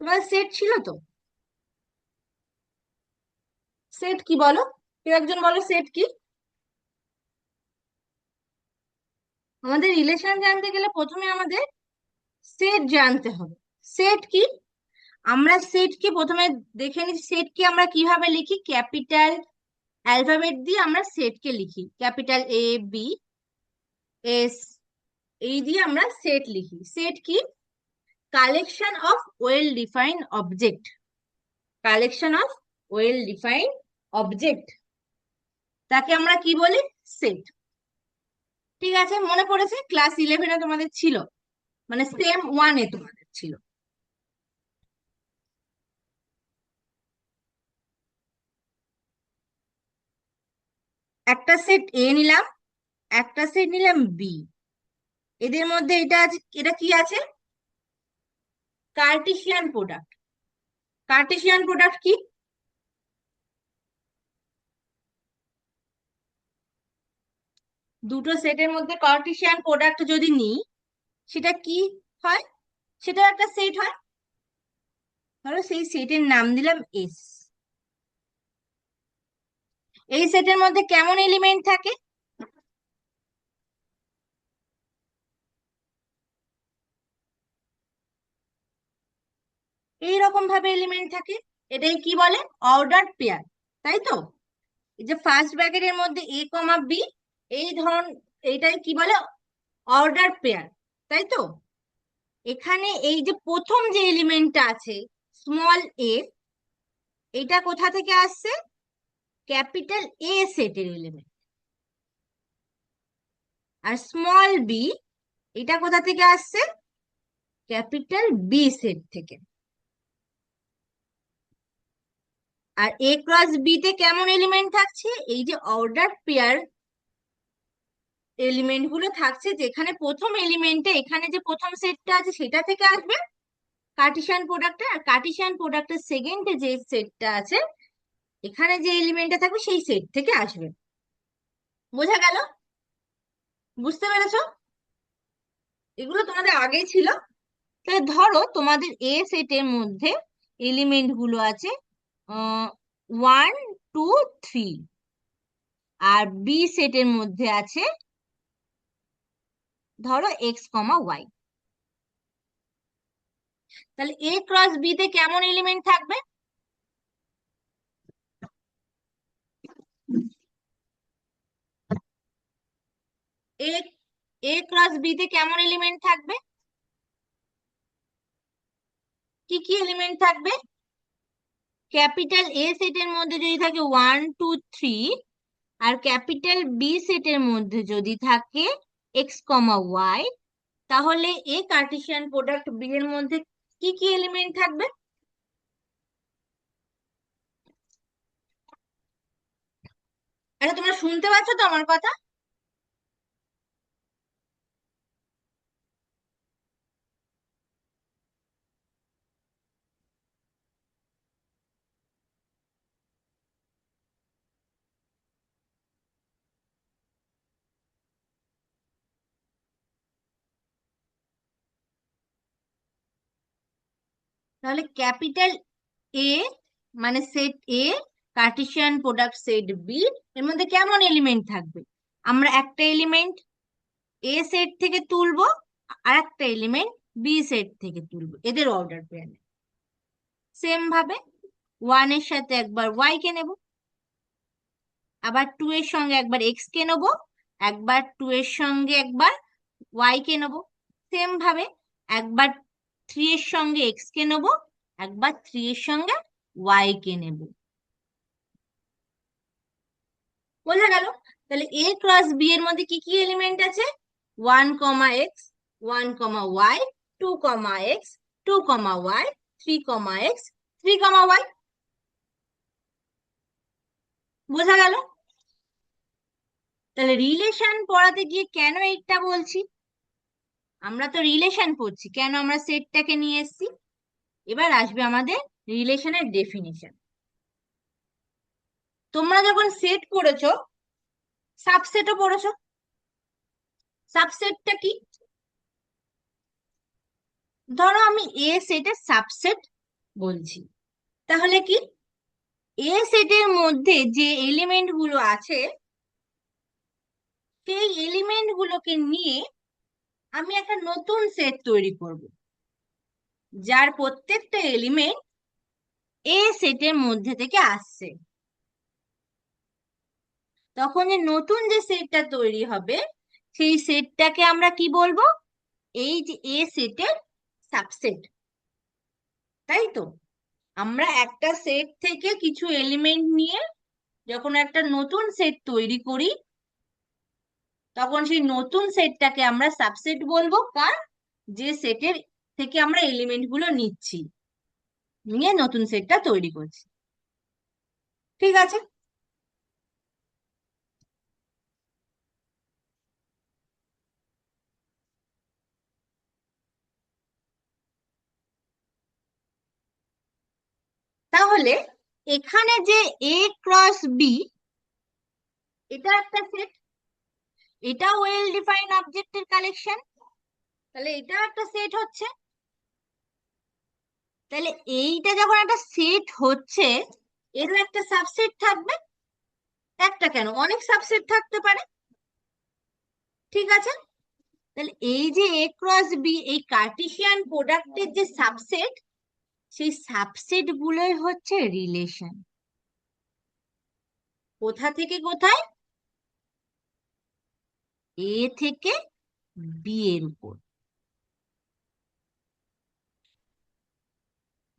তোমার সেট ছিল তো? সেট কি বলো? কেউ একজন বলো সেট কি? আমাদের রিলেশন জানতে গেলে প্রথমে আমাদের সেট জানতে হবে। সেট কি? আমরা সেট কি প্রথমে দেখে নিই। সেট কি আমরা কিভাবে লিখি? ক্যাপিটাল অ্যালফাবেট দিয়ে আমরা সেট কে লিখি, ক্যাপিটাল A B S, এই দিয়ে আমরা সেট লিখি। সেট কি? Collection of well defined object. Collection of well defined object, তাকে আমরা কি বলি? সেট। ঠিক আছে, মনে পড়েছে? ক্লাস 11-এ তোমাদের ছিল, মানে সেম 1-এ তোমাদের ছিল। একটা সেট এ নিলাম, একটা সেট নিলাম বি। এদের মধ্যে এটা আছে, এটা কি আছে? Cartesian product. কার্টেসিয়ান প্রোডাক্ট কি? দুটো সেটের মধ্যে কার্টেসিয়ান প্রোডাক্ট যদি নিই, সেটা কি হয়? সেটা একটা সেট হয়। ধরো সেই সেটের নাম দিলাম এস। এই সেটের মধ্যে কেমন এলিমেন্ট থাকে? এইরকম ভাবে এলিমেন্ট থাকে। এটাই কি বলে? অর্ডার পেয়ার, তাই তো? এই যে ফার্স্ট ব্র্যাকেটের মধ্যে A, B, এই ধরন, এইটাই কি বলে? অর্ডার পেয়ার, তাই তো? এখানে এই যে প্রথম যে এলিমেন্টটা আছে, স্মল a, এটা কোথা থেকে আসছে? ক্যাপিটাল A সেটের এলিমেন্ট। আর স্মল b, এটা কোথা থেকে আসছে? ক্যাপিটাল B সেট থেকে। আর A × B তে কেমন এলিমেন্ট থাকছে? এই যে অর্ডার পেয়ার এলিমেন্ট গুলো থাকছে, যেখানে প্রথম এলিমেন্টটা, এখানে যে প্রথম সেটটা আছে সেটা থেকে আসবে কার্টেসিয়ান প্রোডাক্টটা, আর কার্টেসিয়ান প্রোডাক্টের সেকেন্ডে যে সেটটা আছে, এখানে যে এলিমেন্টটা থাকবে সেই সেট থেকে আসবে। বোঝা গেল? বুঝতে পেরেছো? এগুলো তোমাদের আগেই ছিল। তাহলে ধরো তোমাদের এ সেটের মধ্যে এলিমেন্ট গুলো আছে 1 2 3, আর বি সেটের মধ্যে আছে ধরো X, Y। তাহলে A × B তে কেমন এলিমেন্ট থাকবে? এ A × B তে কেমন এলিমেন্ট থাকবে? কি কি এলিমেন্ট থাকবে? ক্যাপিটাল A সেটের মধ্যে যদি থাকে 1 2 3, আর ক্যাপিটাল B সেটের মধ্যে যদি থাকে X, Y, তাহলে এ কার্টেসিয়ান প্রোডাক্ট বি এর মধ্যে কি কি এলিমেন্ট থাকবে? আচ্ছা, তোমরা শুনতে পাচ্ছ তো আমার কথা? তাহলে ক্যাপিটাল এ মানে সেট এ, কার্টেসিয়ান প্রোডাক্ট সেট বি, এর মধ্যে কেমন এলিমেন্ট থাকবে? আমরা একটা এলিমেন্ট এ সেট থেকে তুলবো, আর একটা এলিমেন্ট বি সেট থেকে তুলবো, এদের অর্ডার পেয়ার। সেম ভাবে 1 এর সাথে একবার ওয়াই কে নেব, আবার 2 এর সঙ্গে একবার এক্স কে নেবো, একবার 2 এর সঙ্গে একবার ওয়াই কে নেবো। সেম ভাবে একবার 3 এর সঙ্গে এক্স কে নেবো, একবার 3 এর সঙ্গে ওয়াই কে নেব। বোঝা গেল? তাহলে A × B এর মধ্যে কি কি এলিমেন্ট আছে? 1, X, 1, Y, 2, X, 2, Y, 3, X, 3, Y। বোঝা গেল? তাহলে রিলেশন পড়াতে গিয়ে কেন এইটা বলছি? আমরা তো রিলেশন পড়ছি, কেন আমরা সেটটাকে নিয়ে এসেছি? এবার আসবে আমাদের রিলেশনের ডেফিনিশন। তোমরা যখন সেট পড়েছো, সাবসেটও পড়েছো। সাবসেটটা কি? ধরো আমি এ সেটের সাবসেট বলছি। তাহলে কি, এ সেটের মধ্যে যে এলিমেন্ট গুলো আছে সেই এলিমেন্ট গুলোকে নিয়ে আমি একটা নতুন সেট তৈরি করব, যার প্রত্যেকটা এলিমেন্ট এ সেটের মধ্যে থেকে আসছে। তখন যে নতুন যে সেটটা তৈরি হবে সেই সেটটাকে আমরা কি বলবো? এই যে এ সেটের সাবসেট, তাই তো? আমরা একটা সেট থেকে কিছু এলিমেন্ট নিয়ে যখন একটা নতুন সেট তৈরি করি, তখন সেই নতুন সেটটাকে আমরা সাবসেট বলবো, কার? যে সেটের থেকে আমরা এলিমেন্ট গুলো নিচ্ছি, নিয়ে নতুন সেটটা তৈরি করছি। ঠিক আছে? তাহলে এখানে যে এ ক্রস বি, এটা একটা সেট, এটা ওয়েল ডিফাইন অবজেক্টের কালেকশন, তাহলে এটা একটা সেট হচ্ছে। তাহলে এইটা যখন একটা সেট হচ্ছে, এরও একটা সাবসেট থাকবে। একটা কেন, অনেক সাবসেট থাকতে পারে। ঠিক আছে? তাহলে এই যে এ ক্রস বি, এই কার্টেসিয়ান প্রোডাক্টের যে সাবসেট, সেই সাবসেট গুলোই হচ্ছে রিলেশন। কোথা থেকে কোথায়? এ থেকে বি এর উপর,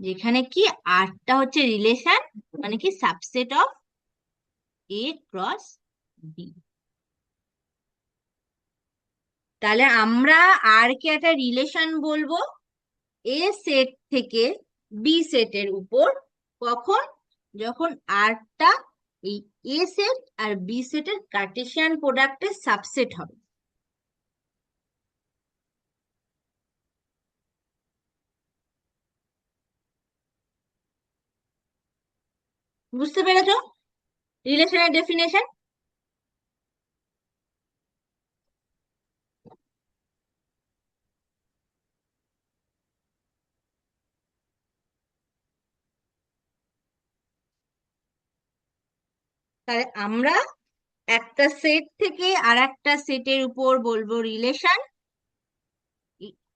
যেখানে কি আরটা হচ্ছে রিলেশন, মানে কি subset of A cross B. তাহলে আমরা আর কে একটা রিলেশন বলবো এ সেট থেকে বি সেটের উপর, কখন? যখন আরটা এই এ সেট আর বি সেটের কার্টেসিয়ান প্রোডাক্টের সাবসেট হবে। বুঝতে পেরেছো রিলেশনের ডেফিনেশন? তাহলে আমরা একটা সেট থেকে আর একটা সেটের উপর বলবো রিলেশন,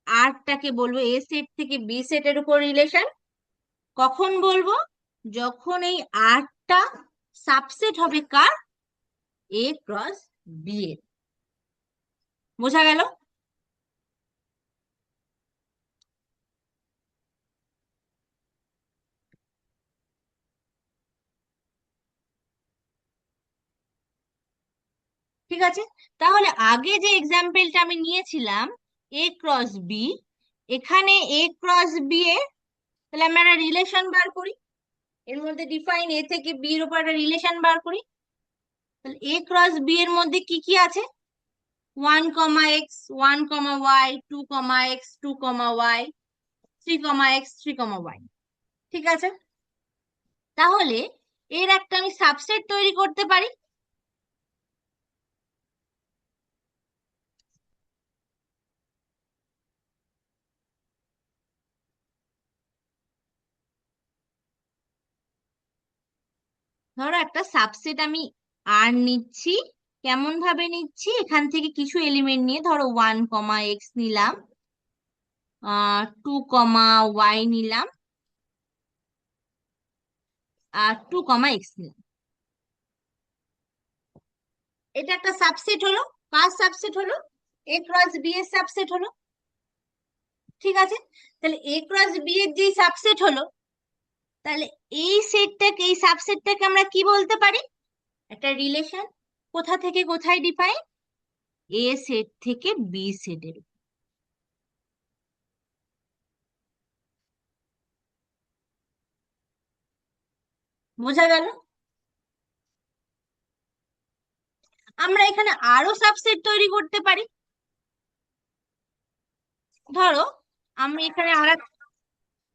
আরটাকে বলবো এ সেট থেকে বি সেটের উপর রিলেশন। কখন বলবো? যখন এই আরটা সাবসেট হবে কার? এ ক্রস বি এর। বোঝা গেল? ঠিক আছে, তাহলে আগে যে এক্সাম্পলটা আমি নিয়েছিলাম এ ক্রস বি, এখানে এ ক্রস বি এর, তাহলে আমরা একটা রিলেশন বার করি, এর মধ্যে ডিফাইন এ থেকে বি এর উপর একটা রিলেশন বার করি। তাহলে এ ক্রস বি এর মধ্যে কি কি আছে? 1, x 1, y, 2, x 2, y, 3, x 3, y। ঠিক আছে? তাহলে এর একটা আমি সাবসেট তৈরি করতে পারি। ধরো একটা সাবসেট আমি আর নিচ্ছি। কেমন ভাবে নিচ্ছি? এখান থেকে কিছু এলিমেন্ট নিয়ে, ধরো 1, x নিলাম, 2, y নিলাম, আর 2, x নিলাম। এটা একটা সাবসেট হলো। কার সাবসেট হলো? এ ক্রস বি এর সাবসেট হলো। ঠিক আছে? তাহলে এ ক্রস বি এর যে সাবসেট হলো, তাহলে এই সেটটাকে, এই সাবসেটটাকে আমরা কি বলতে পারি? একটা রিলেশন। কোথা থেকে কোথায় ডিফাইন? এ সেট থেকে বি সেটের। বোঝা গেল? আমরা এখানে আরো সাবসেট তৈরি করতে পারি। ধরো আমি এখানে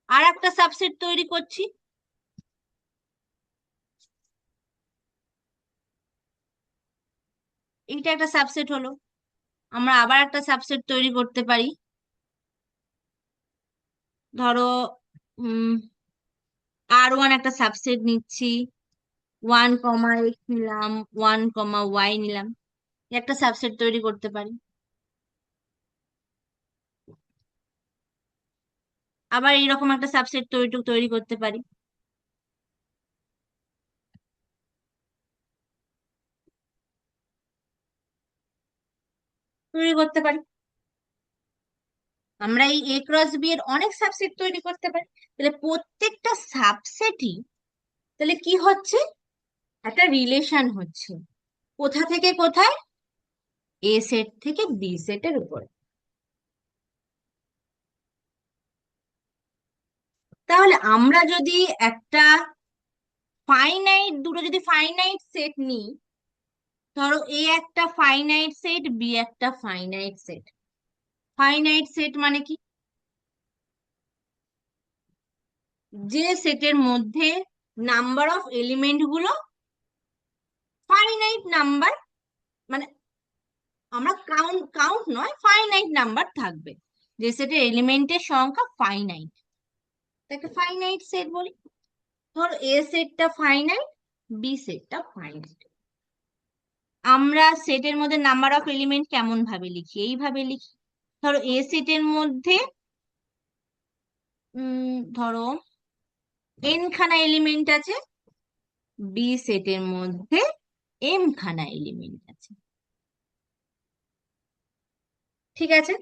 আর একটা সাবসেট তৈরি করছি। এইটা একটা সাবসেট হলো। আমরা আবার একটা সাবসেট তৈরি করতে পারি। ধরো R1 একটা সাবসেট নিচ্ছি, 1, X নিলাম, 1, Y নিলাম, একটা সাবসেট তৈরি করতে পারি। আবার এইরকম একটা সাবসেট তৈরি তৈরি করতে পারি। তৈরি করতে পারি। আমরা এই A ক্রস B এর অনেক সাবসেট তৈরি করতে পারি। তাহলে প্রত্যেকটা সাবসেটই তাহলে কি হচ্ছে, একটা রিলেশন হচ্ছে। কোথা থেকে কোথায়? এ সেট থেকে বি সেটের উপরে। তাহলে আমরা যদি একটা দুটো যদি ফাইনাইট সেট নিই, ধরো এ একটা ফাইনাইট সেট, বি একটা ফাইনাইট সেট। ফাইনাইট সেট মানে কি? যে সেটের মধ্যে নাম্বার অফ এলিমেন্ট গুলো ফাইনাইট নাম্বার, মানে আমরা কাউন্ট কাউন্ট নয়, ফাইনাইট নাম্বার থাকবে। যে সেটের এলিমেন্টের সংখ্যা ফাইনাইট, তাকে ফাইনাইট সেট বলি। ধরো এ সেটটা ফাইনাইট, বি সেটটা ফাইনাইট। আমরা সেটের মধ্যে নাম্বার অফ এলিমেন্ট কেমন ভাবে লিখি? এইভাবে লিখি। ধরো এ সেটের মধ্যে ধরো এন খানা এলিমেন্ট আছে, বি সেটের মধ্যে এম খানা এলিমেন্ট আছে। ঠিক আছে?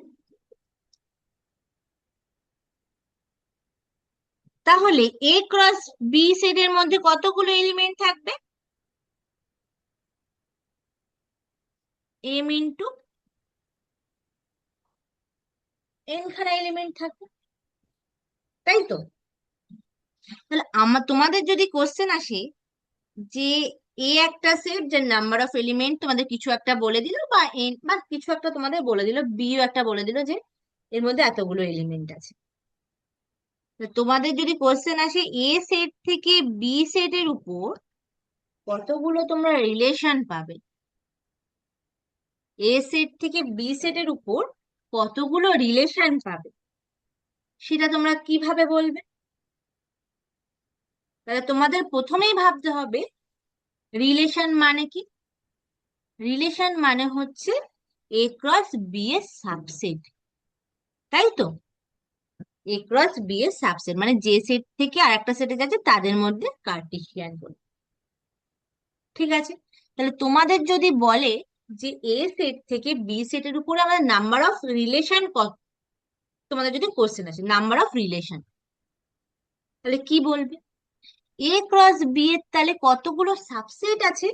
তাহলে এ ক্রস বি সেটের মধ্যে কতগুলো এলিমেন্ট থাকবে? এম ইন্টু এন খানা এলিমেন্ট থাকবে, তাই তো? তাহলে তোমাদের যদি কোশ্চেন আসে যে এ একটা সেট যার নাম্বার অফ এলিমেন্ট তোমাদের কিছু একটা বলে দিল, বা এন বা কিছু একটা তোমাদের বলে দিল, বিও একটা বলে দিল যে এর মধ্যে এতগুলো এলিমেন্ট আছে। তো তোমাদের যদি কোশ্চেন আসে এ সেট থেকে বি সেটের উপর কতগুলো তোমরা রিলেশন পাবে, এ সেট থেকে বি সেটের উপর কতগুলো রিলেশন পাবে, সেটা তোমরা কিভাবে বলবে? তাহলে তোমাদের প্রথমেই ভাবতে হবে রিলেশন মানে কি। রিলেশন মানে হচ্ছে এ ক্রস বি এর সাবসেট, তাই তো? এ ক্রস বি এর সাবসেট মানে যে সেট থেকে আর একটা সেটে যাচ্ছে তাদের মধ্যে কার্টেসিয়ান বলে। ঠিক আছে? তাহলে তোমাদের যদি বলে যে এ সেট থেকে বি সেটের উপরে আমাদের নাম্বার অফ রিলেশন কত, তোমাদের যদি কোশ্চেন আসে নাম্বার অফ রিলেশন, তাহলে কি বলবে? এ ক্রস বি এর তাহলে কতগুলো সাবসেট আছে,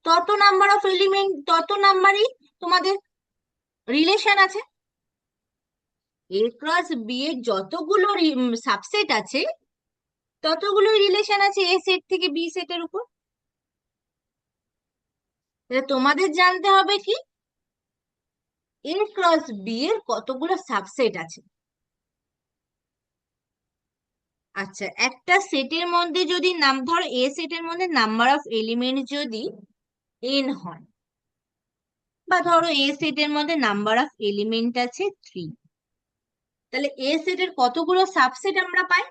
তত নাম্বার অফ এলিমেন্ট, তত নাম্বারই তোমাদের রিলেশন আছে। এ ক্রস বি এর যতগুলো সাবসেট আছে ততগুলোই রিলেশন আছে এ সেট থেকে বি সেটের উপর। তাহলে তোমাদের জানতে হবে কি এ ক্রস বি এর কতগুলো সাবসেট আছে। আচ্ছা, একটা সেটের মধ্যে যদি ধরো এ সেটের মধ্যে নাম্বার অফ এলিমেন্ট যদি এন হয়, বা ধরো এ সেটের মধ্যে নাম্বার অফ এলিমেন্ট আছে 3, তাহলে এ সেটের কতগুলো সাবসেট আমরা পাই?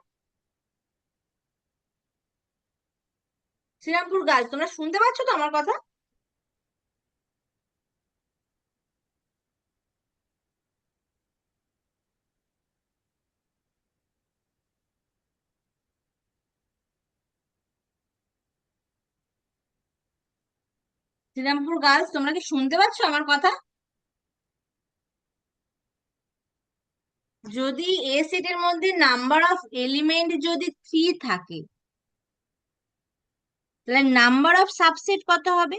শ্রীরামপুর গার্লস, তোমরা শুনতে পাচ্ছ তো আমার কথা? শ্রীরামপুর গার্লস, তোমরা কি শুনতে পাচ্ছ আমার কথা? যদি এ সেটের মধ্যে নাম্বার অফ এলিমেন্ট যদি 3 থাকে, তাহলে নাম্বার অফ সাবসেট কত হবে?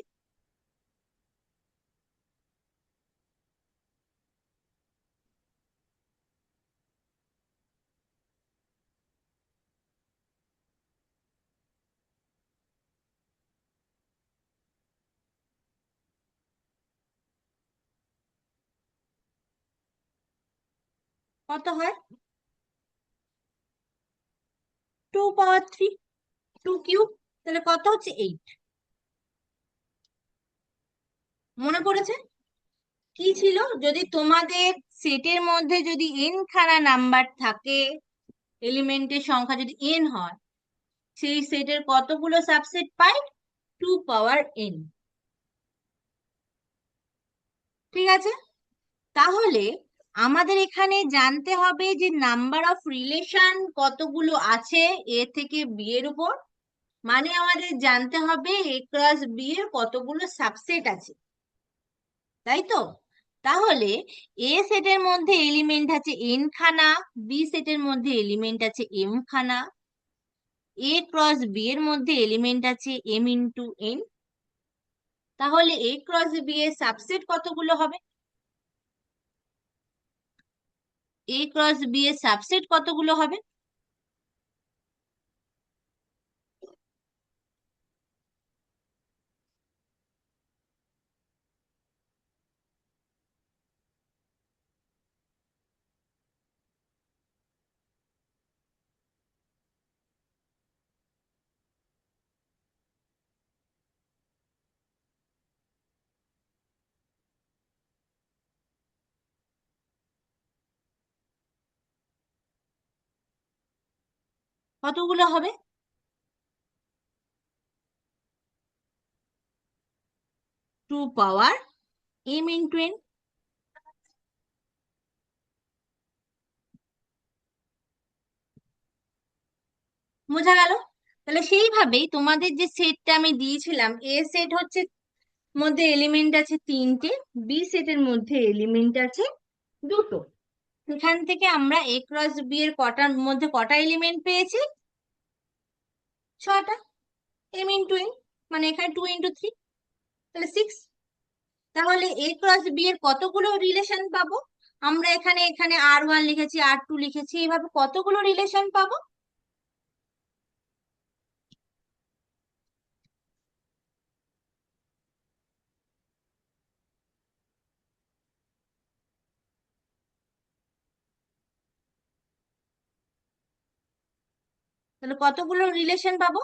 কত হয়? 2 পাওয়ার 3, 2 কিউব। তাহলে কত হচ্ছে? 8। মনে পড়েছে কি ছিল? যদি তোমাদের সেটের মধ্যে যদি এন খানা নাম্বার থাকে, এলিমেন্টের সংখ্যা যদি n হয়, সেই সেটের কতগুলো সাবসেট পাই? 2 পাওয়ার n। ঠিক আছে, তাহলে আমাদের এখানে জানতে হবে যে নাম্বার অফ রিলেশন কতগুলো আছে এ থেকে বি এর উপর, মানে আমাদের জানতে হবে এ ক্রস বি এর কতগুলো সাবসেট আছে, তাই তো? তাহলে এ সেটের মধ্যে এলিমেন্ট আছে n খানা, বি সেটের মধ্যে এলিমেন্ট আছে m খানা, এ ক্রস বি এর মধ্যে এলিমেন্ট আছে m ইন্টু n। তাহলে এ ক্রস বি এর সাবসেট কতগুলো হবে? এ ক্রস বি এর সাবসেট কতগুলো হবে? কতগুলো হবে? 2 পাওয়ার m ইন্টু n। বোঝা গেল? তাহলে সেইভাবেই তোমাদের যে সেটটা আমি দিয়েছিলাম, এ সেট হচ্ছে মধ্যে এলিমেন্ট আছে 3টে, বি সেটের মধ্যে এলিমেন্ট আছে 2টো। এখান থেকে আমরা এ ক্রস বি এর কটার মধ্যে কটা এলিমেন্ট পেয়েছি? 6টা। m ইন্টু n, মানে এখানে 2 ইন্টু 3, তাহলে 6। তাহলে এ ক্রস বি এর কতগুলো রিলেশন পাবো? আমরা এখানে এখানে r1 লিখেছি, r2 লিখেছি, এইভাবে কতগুলো রিলেশন পাবো? তাহলে কতগুলো রিলেশন পাবো?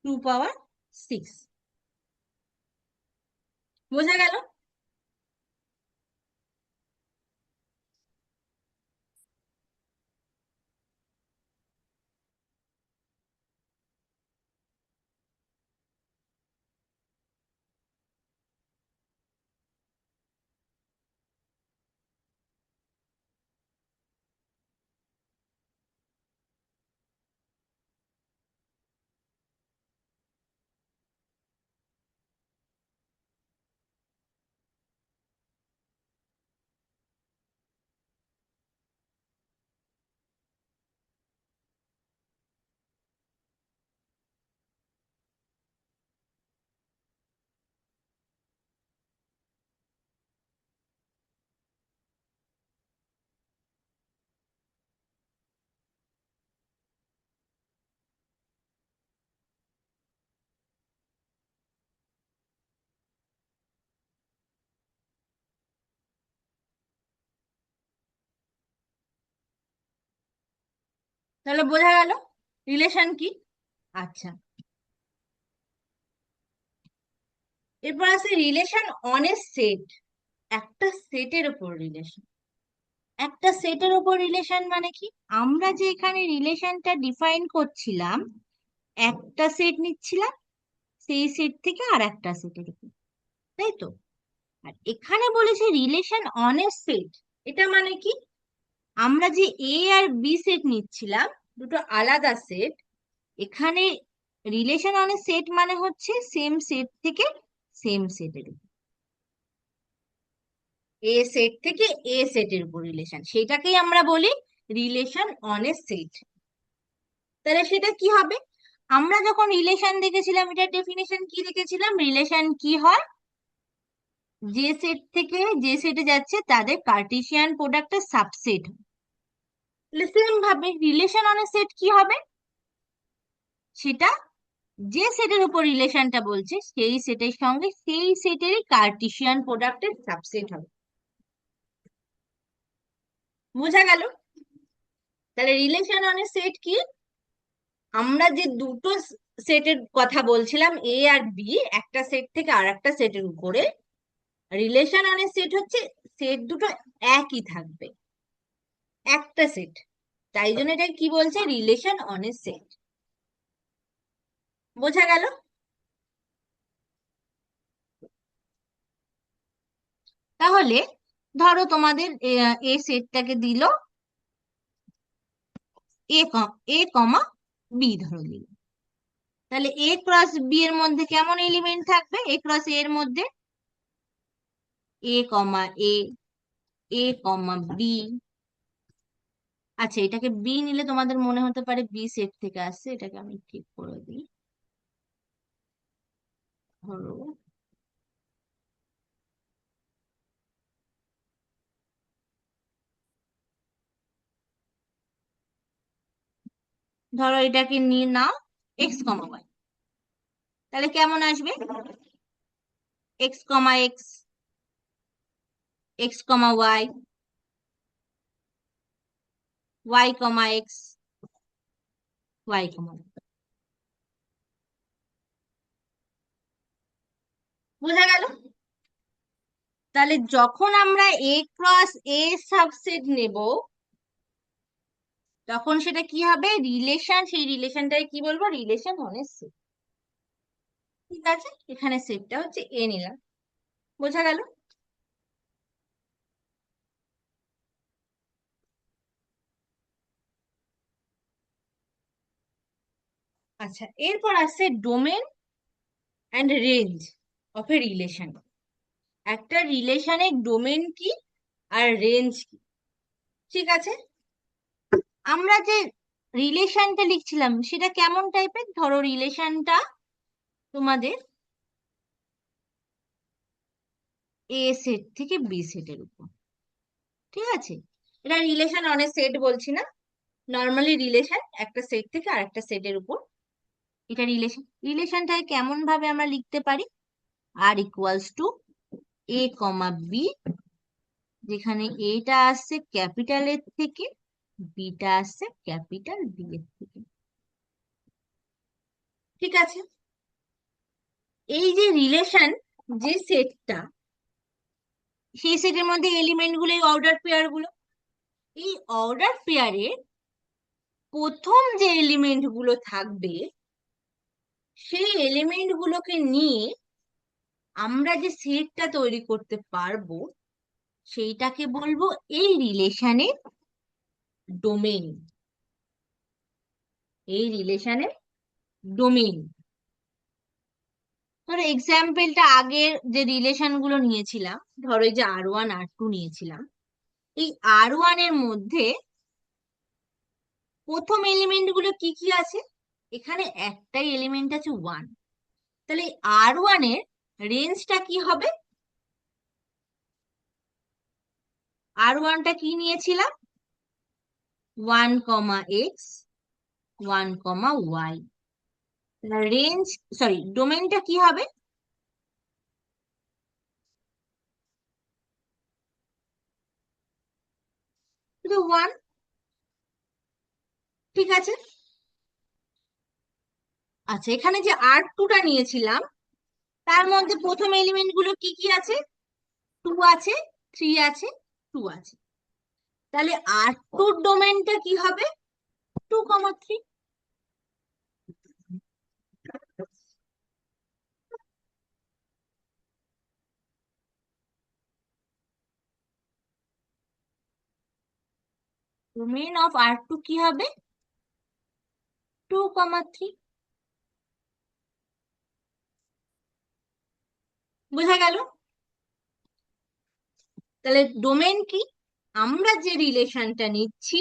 2 পাওয়ার 6। বোঝা গেল? তাহলে বোঝা গেল রিলেশন কি। আচ্ছা, এরপর আছে রিলেশন অন এ সেট। একটা সেটের উপর রিলেশন। একটা সেটের উপর রিলেশন মানে কি? আমরা যে এখানে রিলেশনটা ডিফাইন করছিলাম, একটা সেট নিচ্ছিলাম, সেই সেট থেকে আর একটা সেটের উপর, তাই তো? আর এখানে বলেছে রিলেশন অন এ সেট। এটা মানে কি? আমরা যে এ আর বি সেট নিচ্ছিলাম, দুটো আলাদা সেট, এখানে রিলেশন অন এ সেট মানে হচ্ছে সেম সেট থেকে সেম সেটের, এ সেট থেকে এ সেটের উপর রিলেশন, সেটাকেই আমরা বলি রিলেশন অন এ সেট। তাহলে সেটা কি হবে? আমরা যখন রিলেশন দেখেছিলাম, এটার ডেফিনেশন কি দেখেছিলাম? রিলেশন কি হয়? যে সেট থেকে যে সেটে যাচ্ছে তাদের কার্টেসিয়ান প্রোডাক্টের সাবসেট। সেম ভাবে রিলেশন অন এ সেট কি হবে? সেটা যে সেটের উপর রিলেশনটা বলছে সেই সেটের সঙ্গে সেই সেটেরই কার্টেসিয়ান প্রোডাক্টের সাবসেট হবে। বোঝা গেল? তাহলে রিলেশন অন এ সেট কি? আমরা যে দুটো সেটের কথা বলছিলাম, এ আর বি, একটা সেট থেকে আর একটা সেটের উপরে, রিলেশন অন এ সেট হচ্ছে সেট দুটো একই থাকবে, একটা সেট। তাই জন্য এটা কি বলছে? Relation on a set. বোঝা গেল? তাহলে ধরো তোমাদের এ সেটটাকে দিল এ কমা বি ধরো দিল। তাহলে এ ক্রস বি এর মধ্যে কেমন এলিমেন্ট থাকবে? এ ক্রস এ এর মধ্যে এ কমা এ কমা বি। আচ্ছা, এটাকে বি নিলে তোমাদের মনে হতে পারে বি সেট থেকে আসছে, এটাকে আমি ঠিক করে দিই। ধরো ধরো এটাকে নিয়ে নাও এক্স কমা ওয়াই। তাহলে কেমন আসবে? X comma x, x comma Y, y comma x, y comma. বোঝা গেল? তাহলে যখন আমরা এ ক্রস এ সাবসেট নেব, তখন সেটা কি হবে? রিলেশন। সেই রিলেশনটাকে কি বলবো? Relation on a set. ঠিক আছে, এখানে সেটটা হচ্ছে এ নিলাম। বোঝা গেল? আচ্ছা, এরপর আসছে domain and range of a relation. একটা রিলেশনের ডোমেন কি আর রেঞ্জ কি? ঠিক আছে, আমরা যে রিলেশনটা লিখছিলাম সেটা কেমন টাইপের? ধরো রিলেশনটা তোমাদের এ সেট থেকে বি সেটের উপর। ঠিক আছে, এটা রিলেশন অন এ সেট বলছি না, নর্মালি রিলেশন একটা সেট থেকে আর একটা সেটের উপর। এটা রিলেশন। রিলেশনটাকে কেমন ভাবে আমরা লিখতে পারি? R equals to A comma B, যেখানে এটা আসছে ক্যাপিটাল এর থেকে, বিটা আসছে ক্যাপিটাল বি এর থেকে। ঠিক আছে, এই যে রিলেশন, যে সেটটা, সেই সেটের মধ্যে এলিমেন্ট গুলো এই অর্ডার পেয়ার গুলো। এই অর্ডার পেয়ারে প্রথম যে এলিমেন্ট গুলো থাকবে, সেই এলিমেন্ট গুলোকে নিয়ে আমরা যে সেটটা তৈরি করতে পারবো, সেইটাকে বলবো এই রিলেশনের ডোমেইন। এই রিলেশনের ডোমেইন। ধরো এক্সাম্পলটা আগের যে রিলেশন গুলো নিয়েছিলাম, ধরো এই যে R1 R2 নিয়েছিলাম, এই R1 এর মধ্যে প্রথম এলিমেন্ট গুলো কি কি আছে? এখানে একটাই এলিমেন্ট আছে 1। তাহলে R1 এর রেঞ্জটা কি হবে? R1টা কি নিয়েছিলাম? 1 কমা এক্স, 1 কমা ওয়াই। রেঞ্জ, সরি, ডোমেনটা কি হবে? শুধু 1। ঠিক আছে, আচ্ছা, এখানে যে R2টা নিয়েছিলাম, তার মধ্যে প্রথম এলিমেন্ট গুলো কি কি আছে? 2 আছে, 3 আছে, 2 আছে। তাহলে R2 ডোমেনটা কি হবে? 2 কমা 3। ডোমেন অফ R2 কি হবে? 2 কমা 3। বোঝা গেল? তাহলে ডোমেন কি? আমরা যে রিলেশনটা নিচ্ছি,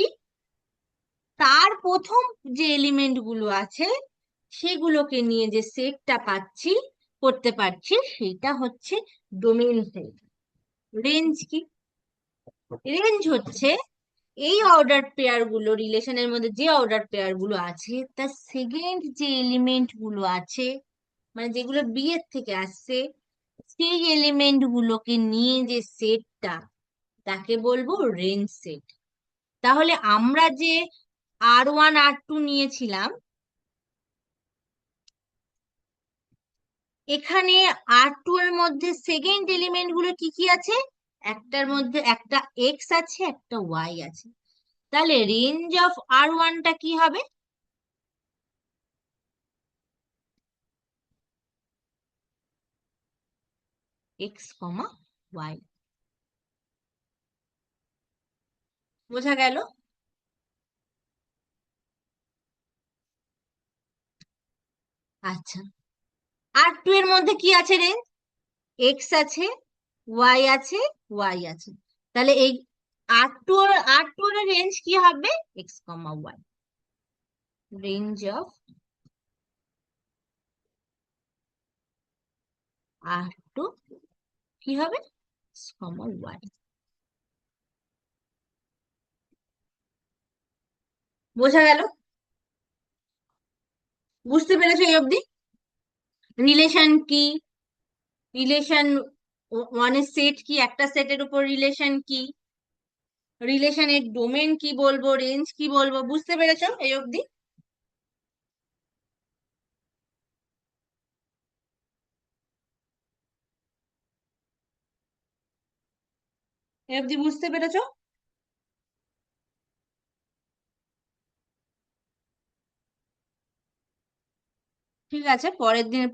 তার প্রথম যে এলিমেন্ট গুলো আছে, সেগুলোকে নিয়ে যে সেটটা পাচ্ছি, করতে পারছি, সেটা হচ্ছে ডোমেন সেট। রেঞ্জ কি? রেঞ্জ হচ্ছে এই অর্ডার পেয়ার গুলো, রিলেশনের মধ্যে যে অর্ডার পেয়ার গুলো আছে, তার সেকেন্ড যে এলিমেন্ট গুলো আছে, মানে যেগুলো বি এর থেকে আসছে, সেই এলিমেন্ট গুলোকে নিয়ে যে সেটটা, তাকে বলবো রেঞ্জ সেট। তাহলে আমরা যে R1 R2 নিয়েছিলাম, এখানে R2 এর মধ্যে সেকেন্ড এলিমেন্ট গুলো কি কি আছে? একটার মধ্যে একটা এক্স আছে, একটা ওয়াই আছে। তাহলে রেঞ্জ অফ R1টা কি হবে? X comma y. বোঝা গেল? আচ্ছা, R2 এর মধ্যে কি আছে রেঞ্জ? এক্স আছে, ওয়াই আছে, ওয়াই আছে। তাহলে এই আর টু এর রেঞ্জ কি হবে? X comma y. Range of R2 কি হবে? X comma y. বোঝা গেল? বুঝতে পেরেছো এই অবধি? রিলেশন কি, রিলেশন ওয়ানের সেট কি, একটা সেটের উপর রিলেশন কি, রিলেশনের ডোমেন কি বলবো, রেঞ্জ কি বলবো, বুঝতে পেরেছো এই অবধি? এই অবধি বুঝতে পেরেছো? ঠিক আছে, পরের দিনের